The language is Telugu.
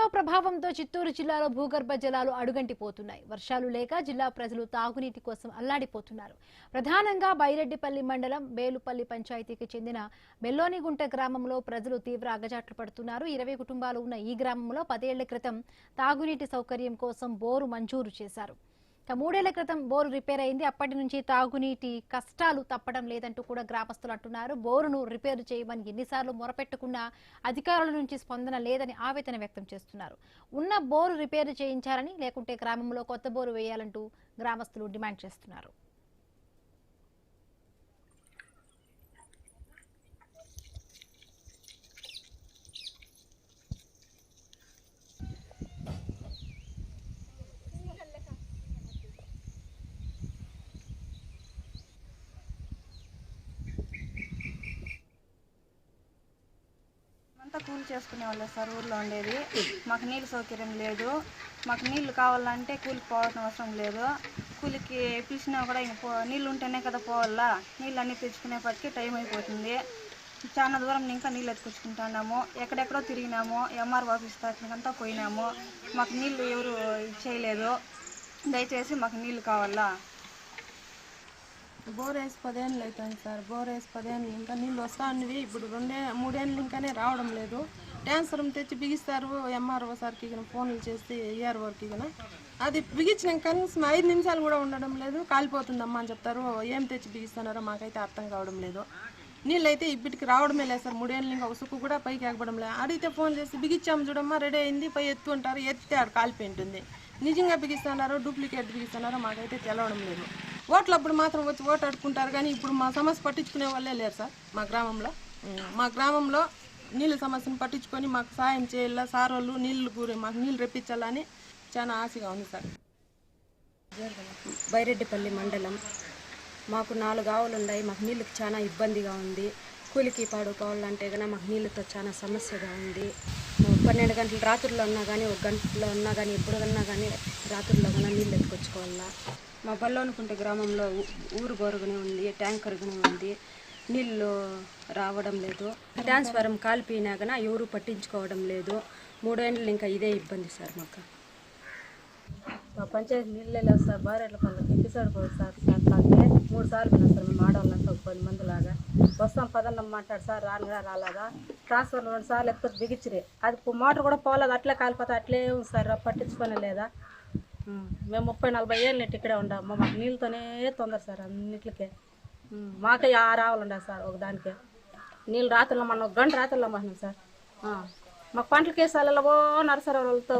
ఎల్నినో ప్రభావంతో చిత్తూరు జిల్లాలో భూగర్భ జలాలు అడుగంటిపోతున్నాయి. వర్షాలు లేక జిల్లా ప్రజలు తాగునీటి కోసం అల్లాడిపోతున్నారు. ప్రధానంగా బైరెడ్డిపల్లి మండలం బేలుపల్లి పంచాయతీకి చెందిన బెల్లోనిగుంట గ్రామంలో ప్రజలు తీవ్ర అగచాట్లు పడుతున్నారు. 20 కుటుంబాలు ఉన్న ఈ గ్రామంలో 10 ఏళ్ల క్రితం తాగునీటి సౌకర్యం కోసం బోరు మంజూరు చేశారు. 3 ఏళ్ల క్రితం బోరు రిపేర్ అయింది. అప్పటి నుంచి తాగునీటి కష్టాలు తప్పడం లేదంటూ కూడా గ్రామస్తులు అంటున్నారు. బోరును రిపేర్ చేయమని ఎన్నిసార్లు మొరపెట్టుకున్నా అధికారుల నుంచి స్పందన లేదని ఆవేదన వ్యక్తం చేస్తున్నారు. ఉన్న బోరు రిపేర్ చేయించాలని, లేకుంటే గ్రామంలో కొత్త బోరు వేయాలంటూ గ్రామస్తులు డిమాండ్ చేస్తున్నారు. అంతా కూలి చేసుకునే వాళ్ళే సార్ ఊర్లో ఉండేది. మాకు నీళ్ళు సౌకర్యం లేదు. మాకు నీళ్లు కావాలంటే కూలికి పోవాల్సిన అవసరం లేదు. కూలికి పిలిచినా కూడా నీళ్ళు ఉంటేనే కదా పోవాలా. నీళ్ళు అన్నీ తెచ్చుకునేపటికి టైం అయిపోతుంది. చాలా దూరం ఇంకా నీళ్ళు ఎత్తుకొచ్చుకుంటున్నాము. ఎక్కడెక్కడో తిరిగినాము. ఎంఆర్ ఆఫీస్ దాకా పోయినాము. మాకు నీళ్ళు ఎవరు చేయలేదు. దయచేసి మాకు నీళ్ళు కావాలా. బోర్ వేసి 10 ఏళ్ళు అవుతుంది సార్. బోర్ వేసి 10 ఏళ్ళు ఇంకా నీళ్ళు వస్తా ఉన్నవి. ఇప్పుడు 3 ఏళ్ళు ఇంకానే రావడం లేదు. ట్రాన్స్ఫార్మర్ తెచ్చి బిగిస్తారు. ఎంఆర్ఓ సార్కి ఫోన్లు చేస్తే ఏఆర్ఓకి అది బిగించిన కనీసం 5 నిమిషాలు కూడా ఉండడం లేదు. కాలిపోతుందమ్మా అని చెప్తారు. ఏం తెచ్చి బిగిస్తున్నారో మాకైతే అర్థం కావడం లేదు. నీళ్ళు అయితే ఇప్పటికి రావడమే లేదు సార్. 3 ఏళ్ళు ఇంకా ఉసుకు కూడా పైకి ఎగబడం లేదు. అడిగితే ఫోన్ చేసి బిగించాము చూడమ్మా, రెడీ అయింది, పై ఎత్తు అంటారు. ఎత్తే ఆడ కాలిపోయి ఉంటుంది. నిజంగా బిగిస్తున్నారు, డూప్లికేట్ బిగిస్తున్నారో మాకైతే తెలవడం లేదు. ఓట్లప్పుడు మాత్రం వచ్చి ఓటు అడుకుంటారు, కానీ ఇప్పుడు మా సమస్య పట్టించుకునే వాళ్ళే లేరు సార్. మా గ్రామంలో నీళ్ళ సమస్యను పట్టించుకొని మాకు సాయం చేయాల సార్ వాళ్ళు. మాకు నీళ్ళు రెప్పించాలని చాలా ఆశగా ఉంది సార్. బైరెడ్డిపల్లి మండలం. మాకు 4 ఆవులు ఉన్నాయి. మాకు నీళ్ళకి చాలా ఇబ్బందిగా ఉంది. కూలికి పాడుకోవాలంటే కన్నా మాకు నీళ్ళతో చాలా సమస్యగా ఉంది. 12 గంటలు రాత్రుల్లో ఉన్నా కానీ, 1 గంటలో ఉన్నా కానీ, ఎప్పుడన్నా కానీ రాత్రుల్లో కన్నా నీళ్ళు ఎత్తుకొచ్చుకోవాలా. మా బెల్లోనిగుంట గ్రామంలో ఊరు బోరుగునే ఉంది, ట్యాంకర్గానే ఉంది. నీళ్ళు రావడం లేదు. ట్రాన్స్ఫారం కాలిపోయినా కానీ ఎవరు పట్టించుకోవడం లేదు. 3 ఏళ్ళు ఇంకా ఇదే ఇబ్బంది సార్ మాకు. మా పంచాయతీ నీళ్ళే లేవు సార్. బారెట్ల పనులకు ఎపిసోడ్ పోదు సార్. అంటే 3 సార్లు పోయినా సార్. మేము ఆడవాళ్ళంతా 10 మంది లాగా వస్తాం. పదన్నం మాట్లాడు సార్, రానుగా రాలేదా. ట్రాన్స్ఫర్ 2 సార్లు ఎత్తుకొని బిగించిరే. అది మోటార్ కూడా పోలేదు, అట్లే కాలిపోతే అట్లే ఉంది సార్. పట్టించుకోనే లేదా. మేము 30-40 ఏళ్ళ నెట్టి ఇక్కడే ఉండాము. మాకు నీళ్ళతోనే తొందర సార్ అన్నిటికే. మాకే 6 ఆవులు ఉండాలి సార్ ఒకదానికే. నీళ్ళు రాత్రుల్లో మనం 1 గంట రాత్రుల్లో మాట్లాం సార్. మాకు పంటల కేసాలలో నరసరావులతో